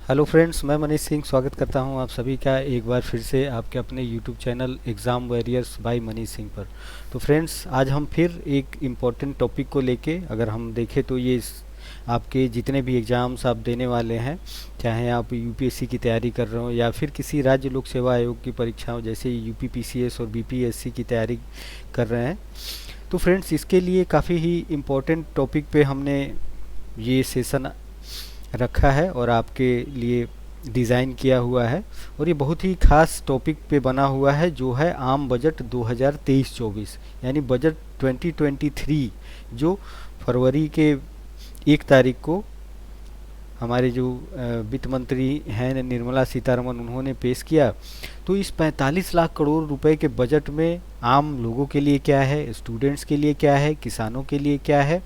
Hello friends, मैं मनीष सिंह स्वागत करता हूं आप सभी का एक बार फिर से आपके अपने YouTube channel exam warriors by Manish Singh पर। तो फ्रेंड्स, आज हम फिर एक इम्पॉर्टेंट टॉपिक को लेके अगर हम देखें तो आपके जितने भी एग्ज़ाम्स आप देने वाले हैं, चाहे आप यूपीएससी की तैयारी कर रहे हो या फिर किसी राज्य लोक सेवा आयोग की परीक्षाओं जैसे यूपी पीसीएस और बीपीएससी की तैयारी कर रहे हैं, तो फ्रेंड्स इसके लिए काफ़ी ही इम्पोर्टेंट टॉपिक पे हमने ये सेशन रखा है और आपके लिए डिज़ाइन किया हुआ है। और ये बहुत ही खास टॉपिक पे बना हुआ है जो है आम बजट 2023-24 यानी बजट 2023 जो फरवरी के 1 तारीख को हमारे जो वित्त मंत्री हैं निर्मला सीतारमन उन्होंने पेश किया। तो इस 45 लाख करोड़ रुपए के बजट में आम लोगों के लिए क्या है, स्टूडेंट्स के लिए क्या है, किसानों के लिए क्या है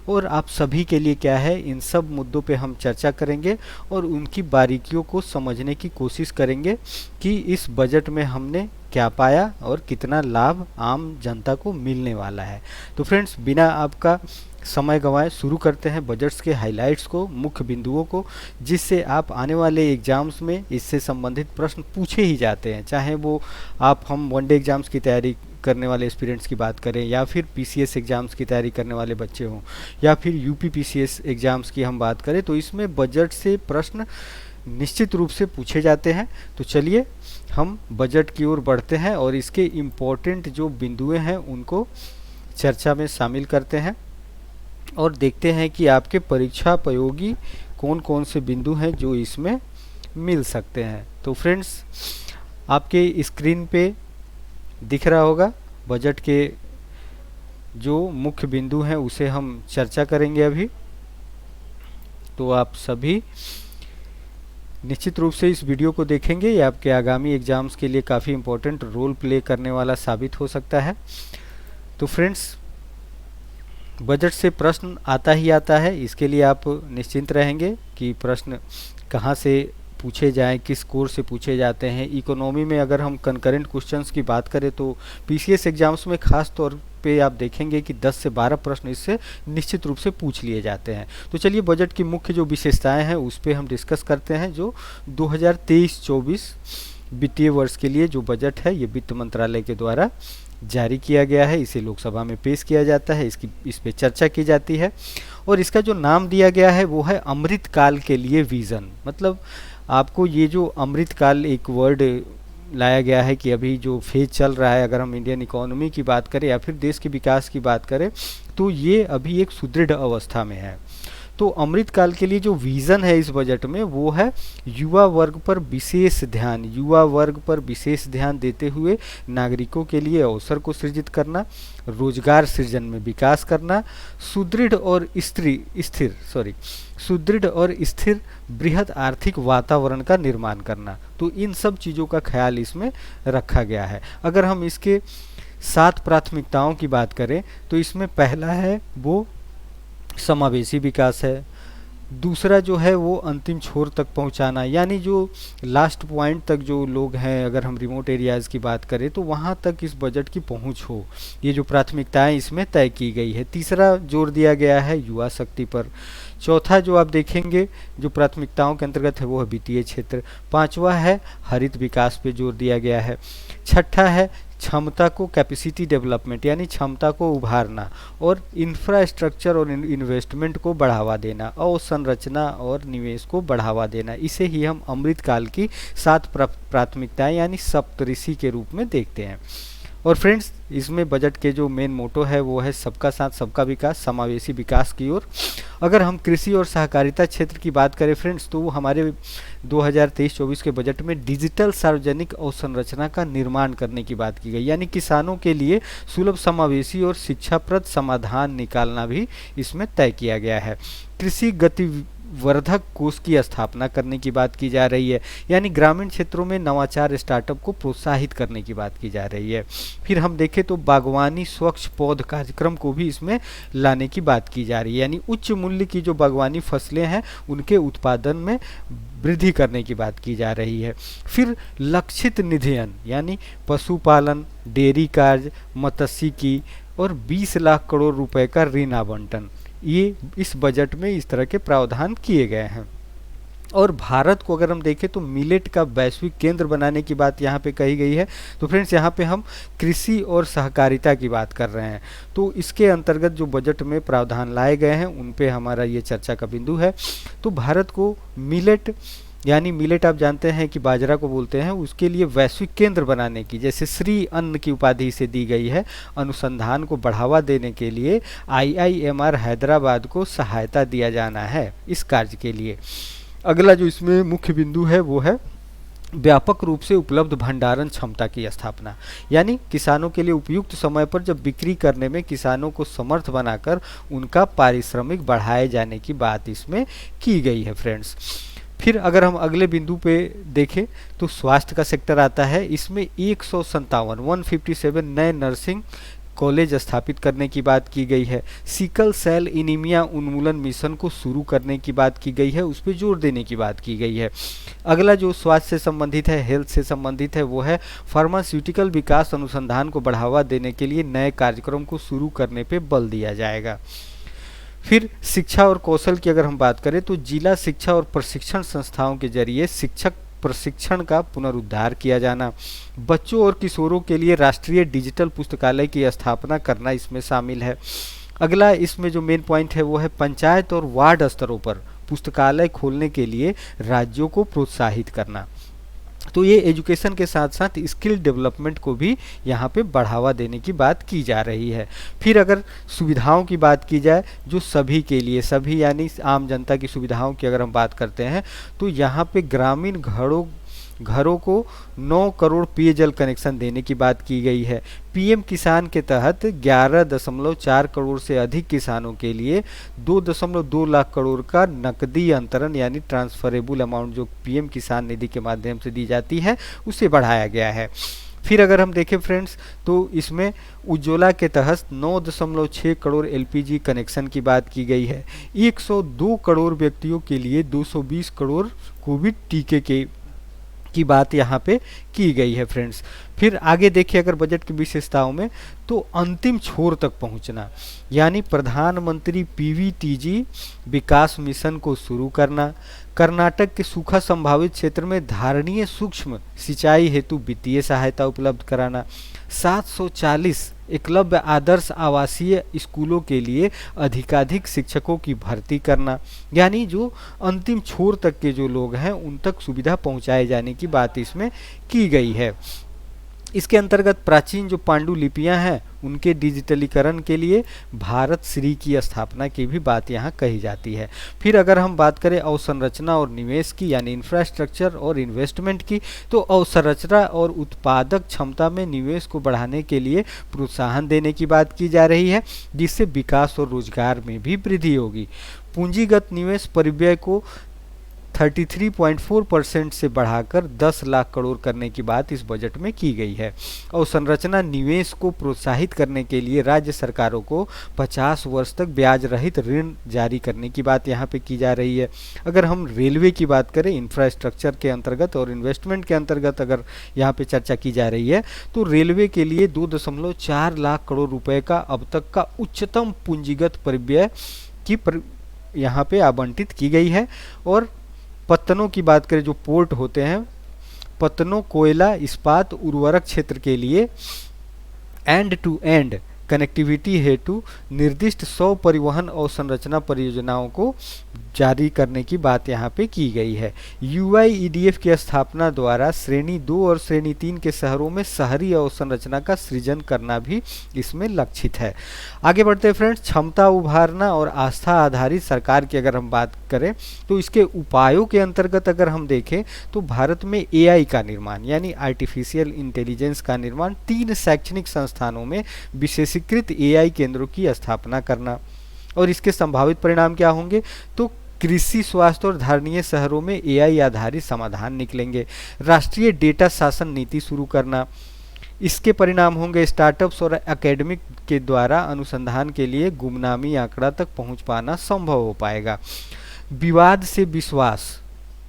और आप सभी के लिए क्या है, इन सब मुद्दों पे हम चर्चा करेंगे और उनकी बारीकियों को समझने की कोशिश करेंगे कि इस बजट में हमने क्या पाया और कितना लाभ आम जनता को मिलने वाला है। तो फ्रेंड्स, बिना आपका समय गंवाए शुरू करते हैं बजट्स के हाइलाइट्स को, मुख्य बिंदुओं को, जिससे आप आने वाले एग्जाम्स में इससे संबंधित प्रश्न पूछे ही जाते हैं। चाहे वो हम वनडे एग्जाम्स की तैयारी करने वाले एस्पिरेंट्स की बात करें या फिर पीसीएस एग्ज़ाम्स की तैयारी करने वाले बच्चे हों या फिर यूपी पीसीएस एग्ज़ाम्स की हम बात करें, तो इसमें बजट से प्रश्न निश्चित रूप से पूछे जाते हैं। तो चलिए हम बजट की ओर बढ़ते हैं और इसके इम्पोर्टेंट जो बिंदुए हैं उनको चर्चा में शामिल करते हैं और देखते हैं कि आपके परीक्षा उपयोगी कौन कौन से बिंदु हैं जो इसमें मिल सकते हैं। तो फ्रेंड्स, आपके स्क्रीन पे दिख रहा होगा बजट के जो मुख्य बिंदु हैं उसे हम चर्चा करेंगे अभी। तो आप सभी निश्चित रूप से इस वीडियो को देखेंगे, ये आपके आगामी एग्जाम्स के लिए काफ़ी इम्पोर्टेंट रोल प्ले करने वाला साबित हो सकता है। तो फ्रेंड्स, बजट से प्रश्न आता ही आता है, इसके लिए आप निश्चिंत रहेंगे कि प्रश्न कहाँ से पूछे जाएं, किस कोर्स से पूछे जाते हैं। इकोनॉमी में अगर हम कंकरेंट क्वेश्चंस की बात करें तो पीसीएस एग्जाम्स में खास तौर पे आप देखेंगे कि 10 से 12 प्रश्न इससे निश्चित रूप से पूछ लिए जाते हैं। तो चलिए बजट की मुख्य जो विशेषताएं हैं उस पर हम डिस्कस करते हैं। जो 2023-24 वित्तीय वर्ष के लिए जो बजट है ये वित्त मंत्रालय के द्वारा जारी किया गया है, इसे लोकसभा में पेश किया जाता है, इस पे चर्चा की जाती है और इसका जो नाम दिया गया है वो है अमृत काल के लिए विज़न। मतलब आपको ये जो अमृत काल एक वर्ड लाया गया है कि अभी जो फेज चल रहा है, अगर हम इंडियन इकोनॉमी की बात करें या फिर देश के विकास की बात करें, तो ये अभी एक सुदृढ़ अवस्था में है। तो अमृत काल के लिए जो विज़न है इस बजट में वो है युवा वर्ग पर विशेष ध्यान, युवा वर्ग पर विशेष ध्यान देते हुए नागरिकों के लिए अवसर को सृजित करना, रोजगार सृजन में विकास करना, सुदृढ़ और स्थिर बृहद आर्थिक वातावरण का निर्माण करना। तो इन सब चीज़ों का ख्याल इसमें रखा गया है। अगर हम इसके 7 प्राथमिकताओं की बात करें तो इसमें पहला है वो समावेशी विकास है, दूसरा जो है वो अंतिम छोर तक पहुंचाना, यानी जो लास्ट पॉइंट तक जो लोग हैं, अगर हम रिमोट एरियाज़ की बात करें तो वहां तक इस बजट की पहुंच हो, ये जो प्राथमिकताएं इसमें तय की गई है। तीसरा जोर दिया गया है युवा शक्ति पर। चौथा जो आप देखेंगे जो प्राथमिकताओं के अंतर्गत है वो है वित्तीय क्षेत्र। पांचवा है हरित विकास पे जोर दिया गया है। छठा है क्षमता को, कैपेसिटी डेवलपमेंट यानी क्षमता को उभारना और इंफ्रास्ट्रक्चर और इन्वेस्टमेंट को बढ़ावा देना, अवसंरचना और निवेश को बढ़ावा देना। इसे ही हम अमृत काल की 7 प्राथमिकताएं यानी सप्तऋषि के रूप में देखते हैं। और फ्रेंड्स, इसमें बजट के जो मेन मोटो है वो है सबका साथ सबका विकास, समावेशी विकास की ओर। अगर हम कृषि और सहकारिता क्षेत्र की बात करें फ्रेंड्स, तो हमारे 2023-24 के बजट में डिजिटल सार्वजनिक अवसंरचना का निर्माण करने की बात की गई, यानी किसानों के लिए सुलभ, समावेशी और शिक्षाप्रद समाधान निकालना भी इसमें तय किया गया है। कृषि गतिवर्धक कोष की स्थापना करने की बात की जा रही है, यानी ग्रामीण क्षेत्रों में नवाचार स्टार्टअप को प्रोत्साहित करने की बात की जा रही है। फिर हम देखें तो बागवानी स्वच्छ पौध कार्यक्रम को भी इसमें लाने की बात की जा रही है, यानी उच्च मूल्य की जो बागवानी फसलें हैं उनके उत्पादन में वृद्धि करने की बात की जा रही है। फिर लक्षित निधियन यानी पशुपालन, डेयरी कार्य, मत्स्यिकी और 20 लाख करोड़ रुपए का ऋण आवंटन, ये इस बजट में इस तरह के प्रावधान किए गए हैं। और भारत को अगर हम देखें तो मिलेट का वैश्विक केंद्र बनाने की बात यहाँ पे कही गई है। तो फ्रेंड्स यहाँ पे हम कृषि और सहकारिता की बात कर रहे हैं, तो इसके अंतर्गत जो बजट में प्रावधान लाए गए हैं उन पे हमारा ये चर्चा का बिंदु है। तो भारत को मिलेट, यानी मिलेट आप जानते हैं कि बाजरा को बोलते हैं, उसके लिए वैश्विक केंद्र बनाने की, जैसे श्री अन्न की उपाधि इसे दी गई है, अनुसंधान को बढ़ावा देने के लिए IIMR हैदराबाद को सहायता दिया जाना है इस कार्य के लिए। अगला जो इसमें मुख्य बिंदु है वो है व्यापक रूप से उपलब्ध भंडारण क्षमता की स्थापना, यानी किसानों के लिए उपयुक्त समय पर जब बिक्री करने में किसानों को समर्थ बनाकर उनका पारिश्रमिक बढ़ाए जाने की बात इसमें की गई है फ्रेंड्स। फिर अगर हम अगले बिंदु पे देखें तो स्वास्थ्य का सेक्टर आता है। इसमें 157 नए नर्सिंग कॉलेज स्थापित करने की बात की गई है। सिकल सेल एनीमिया उन्मूलन मिशन को शुरू करने की बात की गई है, उस पर जोर देने की बात की गई है। अगला जो स्वास्थ्य से संबंधित है, हेल्थ से संबंधित है, वो है फार्मास्यूटिकल विकास अनुसंधान को बढ़ावा देने के लिए नए कार्यक्रम को शुरू करने पे बल दिया जाएगा। फिर शिक्षा और कौशल की अगर हम बात करें तो जिला शिक्षा और प्रशिक्षण संस्थाओं के जरिए शिक्षक प्रशिक्षण का पुनरुद्धार किया जाना, बच्चों और किशोरों के लिए राष्ट्रीय डिजिटल पुस्तकालय की स्थापना करना इसमें शामिल है। अगला इसमें जो मेन पॉइंट है वो है पंचायत और वार्ड स्तरों पर पुस्तकालय खोलने के लिए राज्यों को प्रोत्साहित करना। तो ये एजुकेशन के साथ साथ स्किल डेवलपमेंट को भी यहाँ पे बढ़ावा देने की बात की जा रही है। फिर अगर सुविधाओं की बात की जाए जो सभी के लिए, सभी यानी आम जनता की सुविधाओं की अगर हम बात करते हैं तो यहाँ पे ग्रामीण घरों को 9 करोड़ पेयजल कनेक्शन देने की बात की गई है। पीएम किसान के तहत 11.4 करोड़ से अधिक किसानों के लिए 2.2 लाख करोड़ का नकदी अंतरण यानी ट्रांसफरेबल अमाउंट जो पीएम किसान निधि के माध्यम से दी जाती है उसे बढ़ाया गया है। फिर अगर हम देखें फ्रेंड्स तो इसमें उज्ज्वला के तहत 9.6 करोड़ एलपीजी कनेक्शन की बात की गई है। 102 करोड़ व्यक्तियों के लिए 220 करोड़ कोविड टीके की बात यहाँ पे की गई है फ्रेंड्स। फिर आगे देखिए अगर बजट की विशेषताओं में तो अंतिम छोर तक पहुँचना, यानी प्रधानमंत्री पीवीटीजी विकास मिशन को शुरू करना, कर्नाटक के सूखा संभावित क्षेत्र में धारणीय सूक्ष्म सिंचाई हेतु वित्तीय सहायता उपलब्ध कराना, 740 एकलव्य आदर्श आवासीय स्कूलों के लिए अधिकाधिक शिक्षकों की भर्ती करना, यानी जो अंतिम छोर तक के जो लोग हैं उन तक सुविधा पहुंचाए जाने की बात इसमें की गई है। इसके अंतर्गत प्राचीन जो पांडुलिपियां हैं उनके डिजिटलीकरण के लिए भारत श्री की स्थापना की भी बात यहाँ कही जाती है। फिर अगर हम बात करें अवसंरचना और निवेश की यानी इंफ्रास्ट्रक्चर और इन्वेस्टमेंट की, तो अवसंरचना और उत्पादक क्षमता में निवेश को बढ़ाने के लिए प्रोत्साहन देने की बात की जा रही है, जिससे विकास और रोजगार में भी वृद्धि होगी। पूंजीगत निवेश परिव्यय को 33.4% से बढ़ाकर 10 लाख करोड़ करने की बात इस बजट में की गई है। और संरचना निवेश को प्रोत्साहित करने के लिए राज्य सरकारों को 50 वर्ष तक ब्याज रहित ऋण जारी करने की बात यहाँ पे की जा रही है। अगर हम रेलवे की बात करें इंफ्रास्ट्रक्चर के अंतर्गत और इन्वेस्टमेंट के अंतर्गत अगर यहाँ पे चर्चा की जा रही है तो रेलवे के लिए 2.4 लाख करोड़ रुपए का अब तक का उच्चतम पूंजीगत परिव्यय की यहाँ पे आवंटित की गई है। और पत्तनों की बात करें जो पोर्ट होते हैं, पत्तनों कोयला इस्पात उर्वरक क्षेत्र के लिए एंड टू एंड कनेक्टिविटी हेतु निर्दिष्ट 100 परिवहन और संरचना परियोजनाओं को जारी करने की बात यहाँ पे की गई है। UIEDF की स्थापना द्वारा श्रेणी 2 और श्रेणी 3 के शहरों में शहरी अवसंरचना का सृजन करना भी इसमें लक्षित है। आगे बढ़ते हैं फ्रेंड्स, क्षमता उभारना और आस्था आधारित सरकार की अगर हम बात करें तो इसके उपायों के अंतर्गत अगर हम देखें तो भारत में AI का निर्माण यानी आर्टिफिशियल इंटेलिजेंस का निर्माण 3 शैक्षणिक संस्थानों में विशेषीकृत AI केंद्रों की स्थापना करना। और इसके संभावित परिणाम क्या होंगे तो कृषि, स्वास्थ्य और धारणीय शहरों में AI आधारित समाधान निकलेंगे। राष्ट्रीय डेटा शासन नीति शुरू करना, इसके परिणाम होंगे स्टार्टअप्स और एकेडमिक के द्वारा अनुसंधान के लिए गुमनामी आंकड़ा तक पहुंच पाना संभव हो पाएगा। विवाद से विश्वास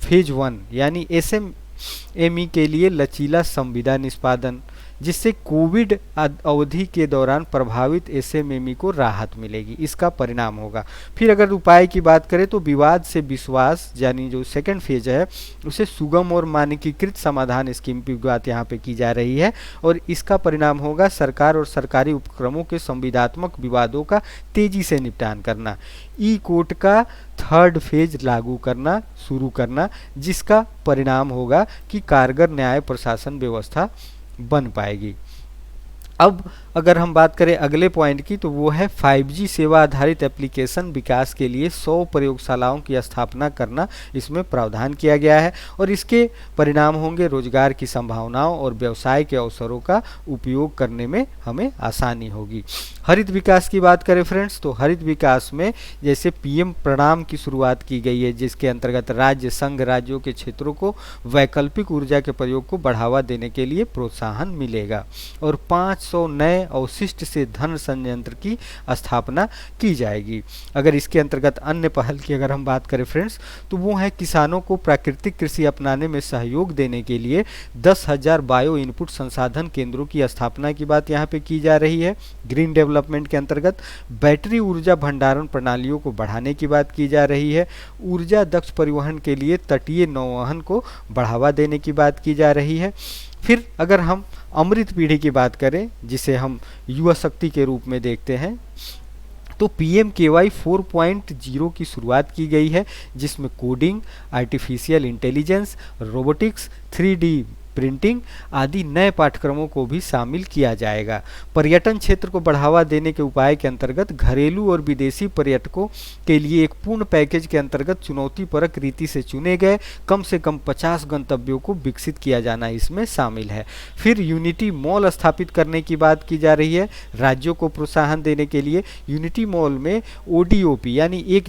फेज 1 यानी SME के लिए लचीला संविदा निष्पादन, जिससे कोविड अवधि के दौरान प्रभावित एसएमएमई को राहत मिलेगी, इसका परिणाम होगा। फिर अगर उपाय की बात करें तो विवाद से विश्वास यानी जो सेकंड फेज है उसे सुगम और मानकीकृत समाधान स्कीम की बात यहाँ पे की जा रही है, और इसका परिणाम होगा सरकार और सरकारी उपक्रमों के संविदात्मक विवादों का तेजी से निपटान करना, ई कोर्ट का थर्ड फेज लागू करना शुरू करना, जिसका परिणाम होगा कि कारगर न्याय प्रशासन व्यवस्था बन पाएगी। अब अगर हम बात करें अगले पॉइंट की, तो वो है 5G सेवा आधारित एप्लीकेशन विकास के लिए 100 प्रयोगशालाओं की स्थापना करना, इसमें प्रावधान किया गया है, और इसके परिणाम होंगे रोजगार की संभावनाओं और व्यवसाय के अवसरों का उपयोग करने में हमें आसानी होगी। हरित विकास की बात करें फ्रेंड्स, तो हरित विकास में जैसे पीएम प्रणाम की शुरुआत की गई है, जिसके अंतर्गत राज्य संघ राज्यों के क्षेत्रों को वैकल्पिक ऊर्जा के प्रयोग को बढ़ावा देने के लिए प्रोत्साहन मिलेगा, और 500 नए अवशिष्ट से धन संयंत्र की स्थापना की जाएगी। अगर इसके अंतर्गत अन्य पहल की अगर हम बात करें फ्रेंड्स, तो वो है किसानों को प्राकृतिक कृषि अपनाने में सहयोग देने के लिए 10,000 बायो इनपुट संसाधन केंद्रों की स्थापना की बात यहाँ पे की जा रही है। ग्रीन डेवलपमेंट के अंतर्गत बैटरी ऊर्जा भंडारण प्रणालियों को बढ़ाने की बात की जा रही है। ऊर्जा दक्ष परिवहन के लिए तटीय नौवहन को बढ़ावा देने की बात की जा रही है। फिर अगर हम अमृत पीढ़ी की बात करें, जिसे हम युवा शक्ति के रूप में देखते हैं, तो PMKY 4.0 की शुरुआत की गई है, जिसमें coding, artificial intelligence, robotics, 3D printing आदि नए पाठ्यक्रमों को भी शामिल किया जाएगा। पर्यटन क्षेत्र को बढ़ावा देने के उपाय के अंतर्गत घरेलू और विदेशी पर्यटकों के लिए एक पूर्ण पैकेज के अंतर्गत चुनौतीपरक रीति से चुने गए कम से कम 50 गंतव्यों को विकसित किया जाना इसमें शामिल है। फिर यूनिटी मॉल स्थापित करने की बात की जा रही है। राज्यों को प्रोत्साहन देने के लिए यूनिटी मॉल में ODOP यानी एक